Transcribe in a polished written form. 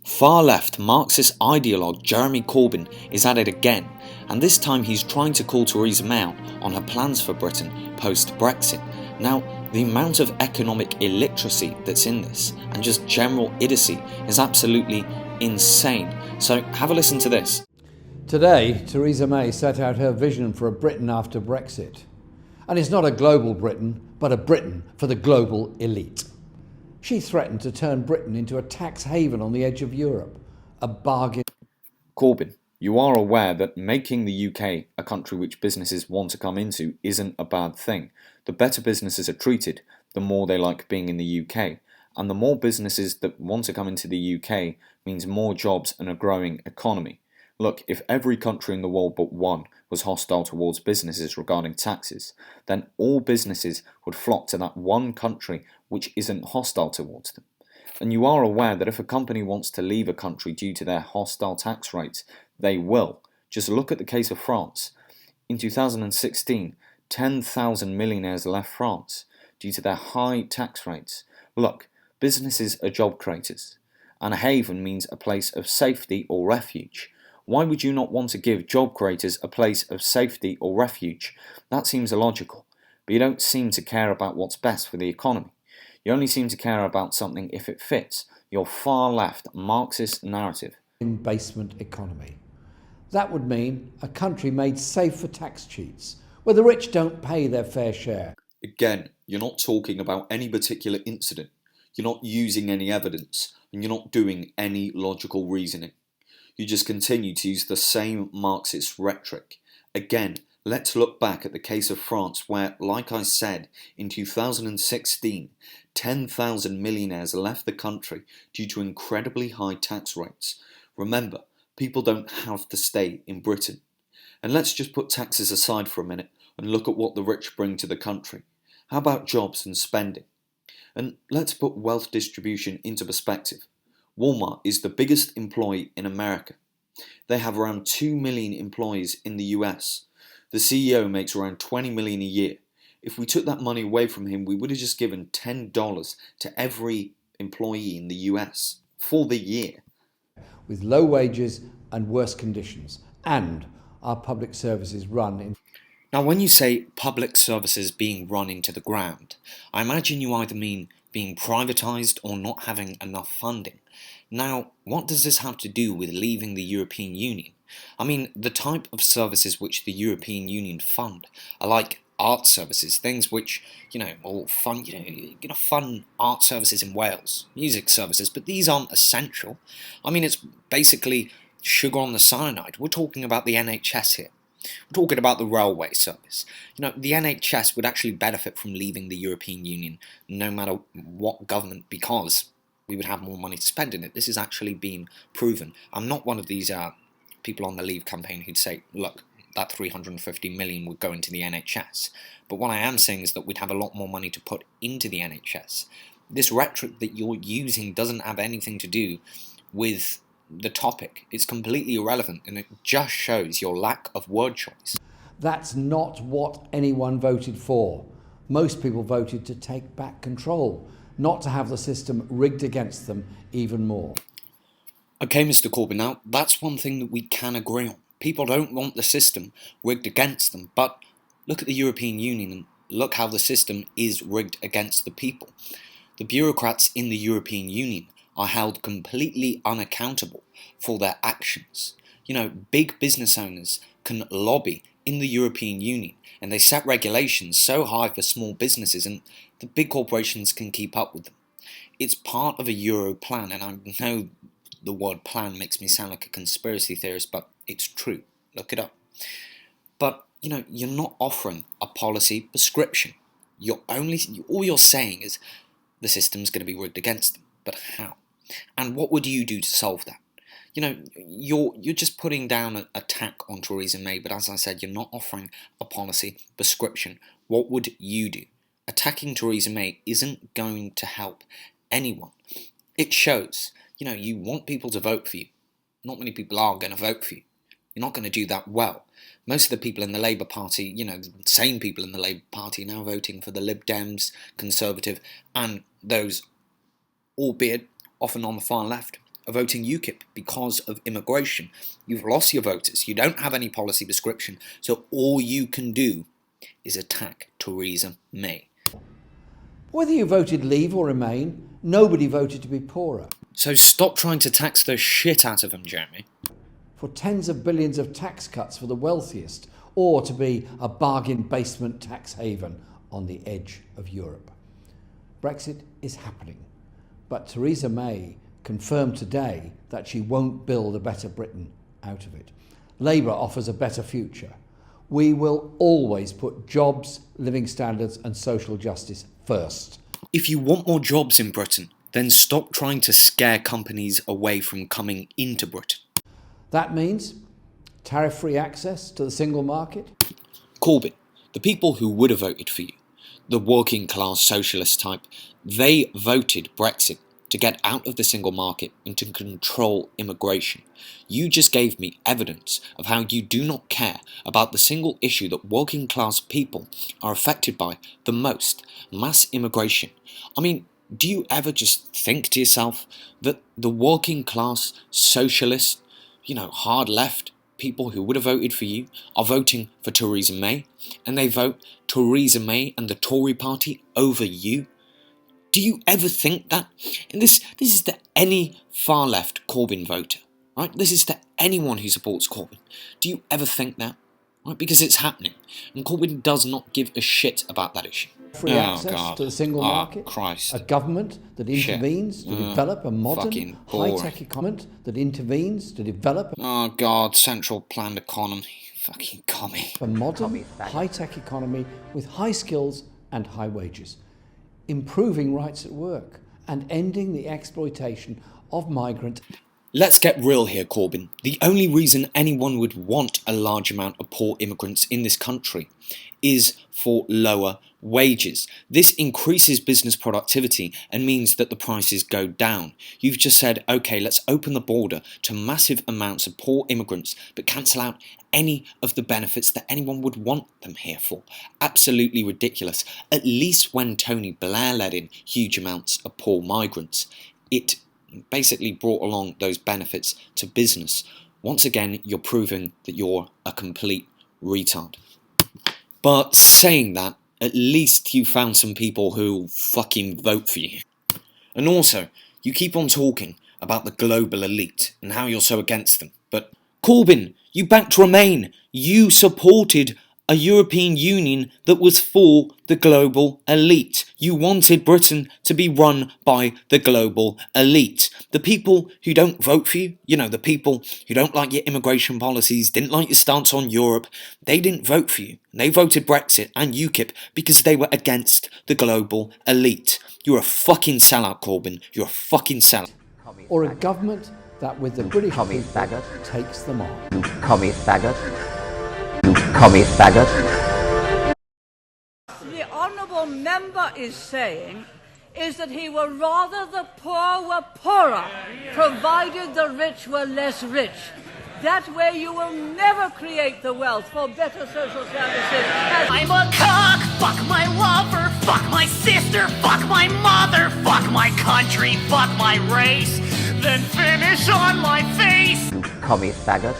Far-left Marxist ideologue Jeremy Corbyn is at it again, and this time he's trying to call Theresa May out on her plans for Britain post-Brexit. Now, the amount of economic illiteracy that's in this, and just general idiocy, is absolutely insane. So have a listen to this. Today, Theresa May set out her vision for a Britain after Brexit. And it's not a global Britain, but a Britain for the global elite. She threatened to turn Britain into a tax haven on the edge of Europe, a bargain. Corbyn, you are aware that making the UK a country which businesses want to come into isn't a bad thing. The better businesses are treated, the more they like being in the UK. And the more businesses that want to come into the UK means more jobs and a growing economy. Look, if every country in the world but one was hostile towards businesses regarding taxes, then all businesses would flock to that one country which isn't hostile towards them. And you are aware that if a company wants to leave a country due to their hostile tax rates, they will. Just look at the case of France. In 2016, 10,000 millionaires left France due to their high tax rates. Look, businesses are job creators, and a haven means a place of safety or refuge. Why would you not want to give job creators a place of safety or refuge? That seems illogical, but you don't seem to care about what's best for the economy. You only seem to care about something if it fits your far-left Marxist narrative. Basement economy. That would mean a country made safe for tax cheats, where the rich don't pay their fair share. Again, you're not talking about any particular incident. You're not using any evidence, and you're not doing any logical reasoning. You just continue to use the same Marxist rhetoric. Again, let's look back at the case of France where, like I said, in 2016, 10,000 millionaires left the country due to incredibly high tax rates. Remember, people don't have to stay in Britain. And let's just put taxes aside for a minute and look at what the rich bring to the country. How about jobs and spending? And let's put wealth distribution into perspective. Walmart is the biggest employer in America. They have around 2 million employees in the US. The CEO makes around $20 million a year. If we took that money away from him, we would have just given $10 to every employee in the US for the year. With low wages and worse conditions, and our public services run in. Now, when you say public services being run into the ground, I imagine you either mean being privatised or not having enough funding. Now, what does this have to do with leaving the European Union? I mean, the type of services which the European Union fund are like art services, things which, will fund, fund art services in Wales, music services, but these aren't essential. I mean, it's basically sugar on the cyanide. We're talking about the NHS here. We're talking about the railway service. The NHS would actually benefit from leaving the European Union no matter what government, because we would have more money to spend in it. This is actually been proven. I'm not one of these people on the Leave campaign who'd say, look, that 350 million would go into the NHS. But what I am saying is that we'd have a lot more money to put into the NHS. This rhetoric that you're using doesn't have anything to do with the topic. It's completely irrelevant, and it just shows your lack of word choice. That's not what anyone voted for. Most people voted to take back control, not to have the system rigged against them even more. Okay, Mr. Corbyn, now that's one thing that we can agree on. People don't want the system rigged against them, but look at the European Union and look how the system is rigged against the people. The bureaucrats in the European Union are held completely unaccountable for their actions. Big business owners can lobby in the European Union, and they set regulations so high for small businesses, and the big corporations can keep up with them. It's part of a Euro plan, and I know the word plan makes me sound like a conspiracy theorist, but it's true. Look it up. But, you're not offering a policy prescription. All you're saying is the system's going to be rigged against them. But how? And what would you do to solve that? You're just putting down an attack on Theresa May, but as I said, you're not offering a policy prescription. What would you do? Attacking Theresa May isn't going to help anyone. It shows, you want people to vote for you. Not many people are going to vote for you. You're not going to do that well. Most of the people in the Labour Party, the same people in the Labour Party are now voting for the Lib Dems, Conservative, and those, albeit often on the far left, are voting UKIP because of immigration. You've lost your voters. You don't have any policy prescription, so all you can do is attack Theresa May. Whether you voted Leave or Remain, nobody voted to be poorer. So stop trying to tax the shit out of them, Jeremy. For tens of billions of tax cuts for the wealthiest, or to be a bargain basement tax haven on the edge of Europe. Brexit is happening, but Theresa May confirmed today that she won't build a better Britain out of it. Labour offers a better future. We will always put jobs, living standards and social justice first. If you want more jobs in Britain, then stop trying to scare companies away from coming into Britain. That means tariff-free access to the single market. Corbyn, the people who would have voted for you, the working class socialist type, they voted Brexit to get out of the single market and to control immigration. You just gave me evidence of how you do not care about the single issue that working class people are affected by the most, mass immigration. I mean, do you ever just think to yourself that the working class socialist, hard left people who would have voted for you are voting for Theresa May, and they vote Theresa May and the Tory party over you? Do you ever think that? And this is to any far left Corbyn voter, right? This is to anyone who supports Corbyn. Do you ever think that? Right? Because it's happening, and Corbyn does not give a shit about that issue. Free access to the single market. Christ. A government that intervenes to develop a modern, high-tech economy that intervenes to develop Oh God, central planned economy. Fucking commie. a modern, high-tech economy with high skills and high wages, improving rights at work and ending the exploitation of migrant. Let's get real here, Corbyn. The only reason anyone would want a large amount of poor immigrants in this country is for lower wages. This increases business productivity and means that the prices go down. You've just said, okay, let's open the border to massive amounts of poor immigrants, but cancel out any of the benefits that anyone would want them here for. Absolutely ridiculous. At least when Tony Blair let in huge amounts of poor migrants, it basically brought along those benefits to business. Once again, you're proving that you're a complete retard. But saying that, at least you found some people who'll fucking vote for you. And also, you keep on talking about the global elite and how you're so against them. But Corbyn, you backed Remain. You supported a European Union that was for the global elite. You wanted Britain to be run by the global elite. The people who don't vote for you, the people who don't like your immigration policies, didn't like your stance on Europe, they didn't vote for you. They voted Brexit and UKIP because they were against the global elite. You're a fucking sellout, Corbyn. You're a fucking sellout. Or a government that, with the British Commie people, faggot. takes them on. You commie faggot. You commie faggot. The honourable member is saying is that he would rather the poor were poorer, provided the rich were less rich. That way you will never create the wealth for better social services. I'm a cock, fuck my lover, fuck my sister, fuck my mother, fuck my country, fuck my race, then finish on my face. You commie faggot.